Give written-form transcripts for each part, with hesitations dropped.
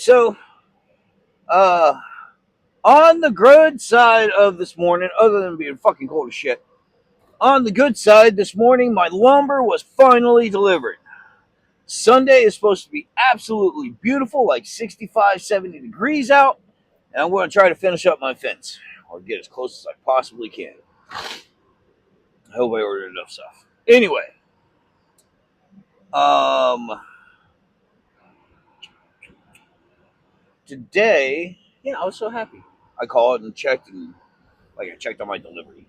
so uh, on the good side of this morning, other than being fucking cold as shit, on the good side this morning, my lumber was finally delivered. Sunday is supposed to be absolutely beautiful, like 65, 70 degrees out, and I'm going to try to finish up my fence or get as close as I possibly can. I hope I ordered enough stuff. Anyway, um, today, yeah, I was so happy. I called and checked, and I checked on my delivery.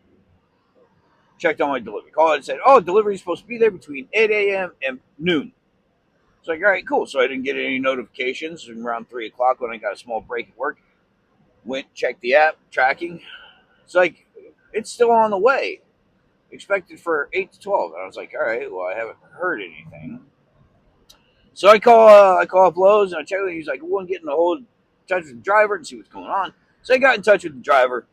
Checked on my delivery. Called and said, "Oh, delivery is supposed to be there between 8 a.m. and noon." It's like, all right, cool. So I didn't get any notifications. And around 3 o'clock, when I got a small break at work, went checked the app tracking. It's like it's still on the way. Expected for 8 to 12. And I was like, all right, well, I haven't heard anything. So I call up Lowe's and I check with him. He's like, we want to get in touch with the driver and see what's going on. So I got in touch with the driver.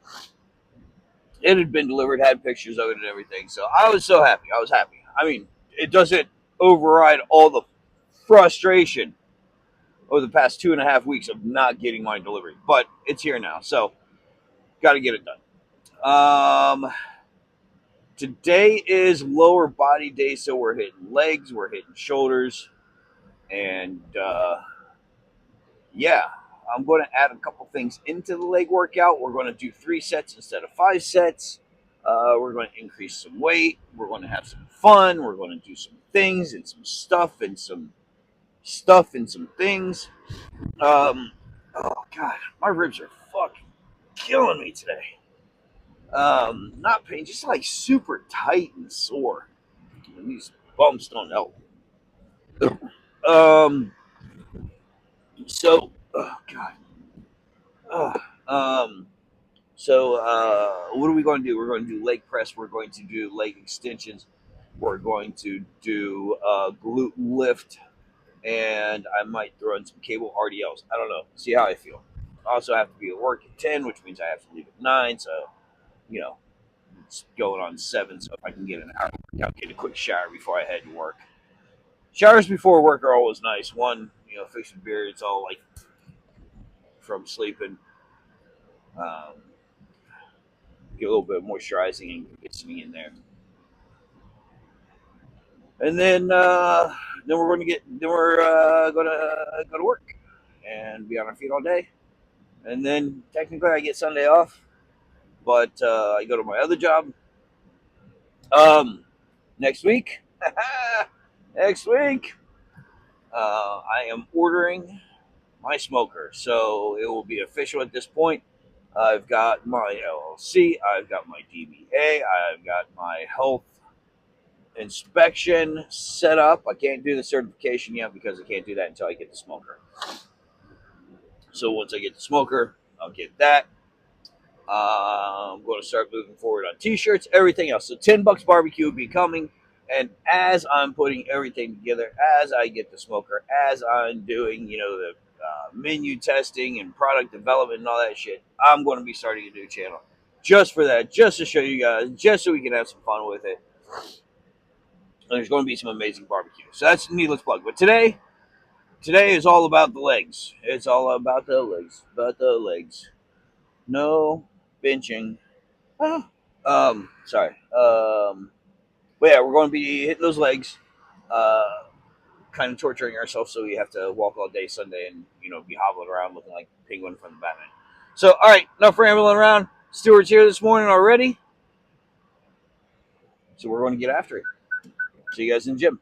It had been delivered, had pictures of it and everything. So I was so happy. I was happy. I mean, it doesn't override all the frustration over the past 2.5 weeks of not getting my delivery, but it's here now. So got to get it done. Today is lower body day, so we're hitting legs, we're hitting shoulders, and yeah, I'm going to add a couple things into the leg workout. We're going to do 3 sets instead of 5 sets. We're going to increase some weight. We're going to have some fun. We're going to do some things and some stuff and some stuff and some things. Oh God, my ribs are fucking killing me today. Not pain, just like super tight and sore. And these bumps don't help. Um, oh God. Uh, um, what are we going to do? We're going to do leg press. We're going to do leg extensions. We're going to do glute lift, and I might throw in some cable RDLs. I don't know. See how I feel. I also have to be at work at 10, which means I have to leave at 9. So, you know, it's going on 7. So if I can get an hour workout, get a quick shower before I head to work. Showers before work are always nice. One, fix your beard. It's all like from sleeping. Um, get a little bit of moisturizing and conditioning in there. And then we're going to going to go to work and be on our feet all day. And then technically I get Sunday off, but I go to my other job next week. Next week, I am ordering my smoker, so it will be official at this point. I've got my LLC, I've got my DBA, I've got my health inspection set up. I can't do the certification yet because I can't do that until I get the smoker. So once I get the smoker, I'll get that. I'm going to start moving forward on t-shirts, everything else. So $10 barbecue will be coming. And as I'm putting everything together, as I get the smoker, as I'm doing, the menu testing and product development and all that shit, I'm going to be starting a new channel just for that, just to show you guys, just so we can have some fun with it. And there's going to be some amazing barbecue. So that's a needless plug. But today is all about the legs. It's all about the legs. About the legs. No benching. Sorry. But yeah, we're going to be hitting those legs. Kind of torturing ourselves, so we have to walk all day Sunday and be hobbling around looking like Penguin from the Batman. So, all right, enough rambling around. Stewart's here this morning already, so we're going to get after it. See you guys in the gym.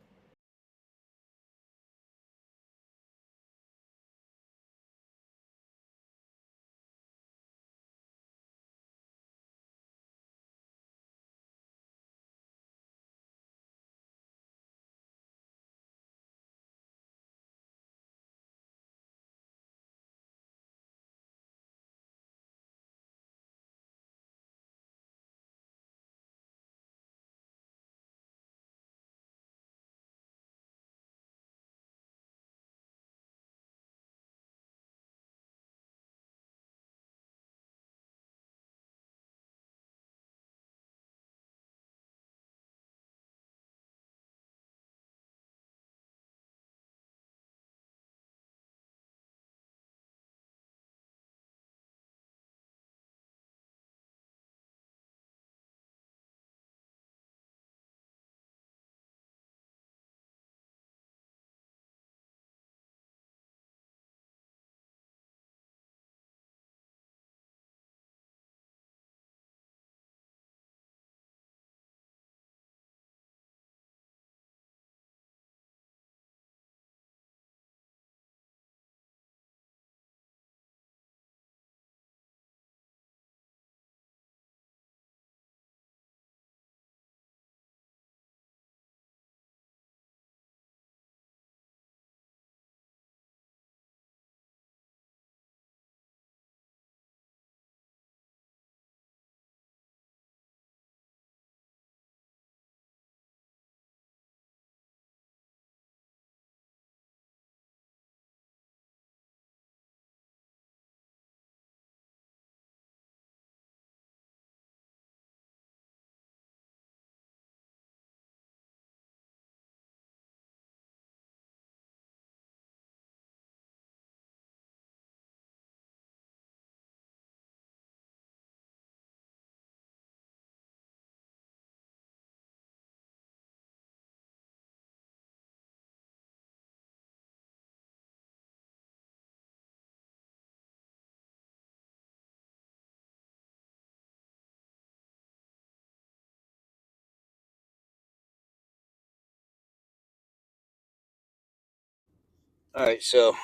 All right, so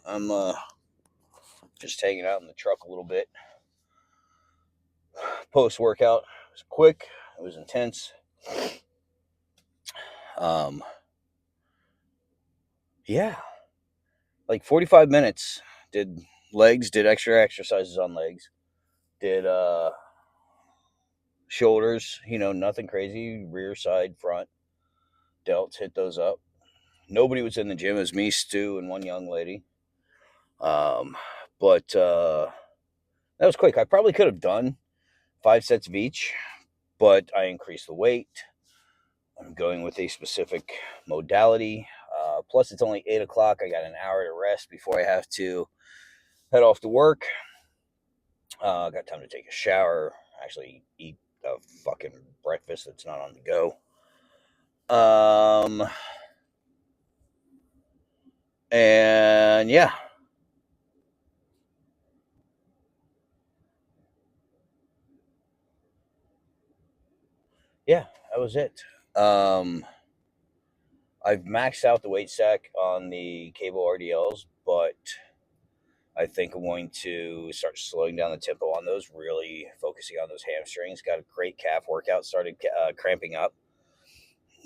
I'm just hanging out in the truck a little bit. Post workout, it was quick. It was intense. Um, yeah, like 45 minutes. Did legs. Did extra exercises on legs. Did shoulders. Nothing crazy. Rear, side, front. Delts. Hit those up. Nobody was in the gym. It was me, Stu, and one young lady. But that was quick. I probably could have done 5 sets of each, but I increased the weight. I'm going with a specific modality. Plus, it's only 8 o'clock. I got an hour to rest before I have to head off to work. Got time to take a shower, actually eat a fucking breakfast that's not on the go. And yeah. Yeah, that was it. I've maxed out the weight stack on the cable RDLs, but I think I'm going to start slowing down the tempo on those, really focusing on those hamstrings. Got a great calf workout, started cramping up,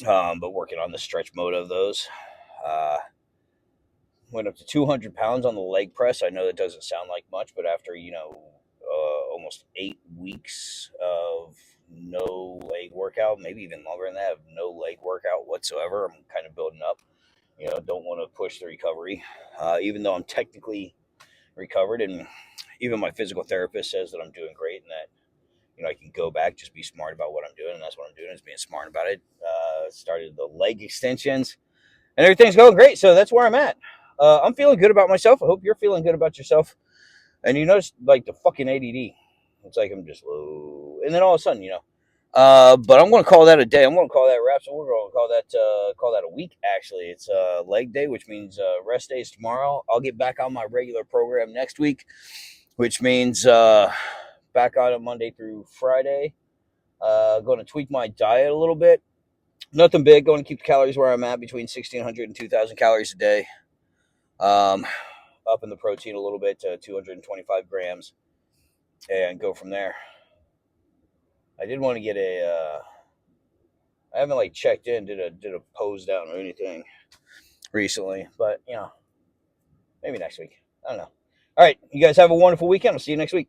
but working on the stretch mode of those. Went up to 200 pounds on the leg press. I know that doesn't sound like much, but after, almost 8 weeks of no leg workout, maybe even longer than that, of no leg workout whatsoever, I'm kind of building up. Don't want to push the recovery, even though I'm technically recovered, and even my physical therapist says that I'm doing great and that I can go back, just be smart about what I'm doing, and that's what I'm doing, is being smart about it. Started the leg extensions, and everything's going great. So that's where I'm at. I'm feeling good about myself. I hope you're feeling good about yourself. And you notice, like, the fucking ADD. It's like I'm just low, and then all of a sudden, but I'm going to call that a day. I'm going to call that wraps, and we're going to call that a week. Actually, it's leg day, which means rest days tomorrow. I'll get back on my regular program next week, which means back on it Monday through Friday. Going to tweak my diet a little bit. Nothing big. Going to keep the calories where I'm at, between 1,600 and 2,000 calories a day. Up in the protein a little bit to 225 grams, and go from there. I did want to get I haven't like checked in, did a pose down or anything recently, but maybe next week. I don't know. All right, you guys have a wonderful weekend. I'll see you next week.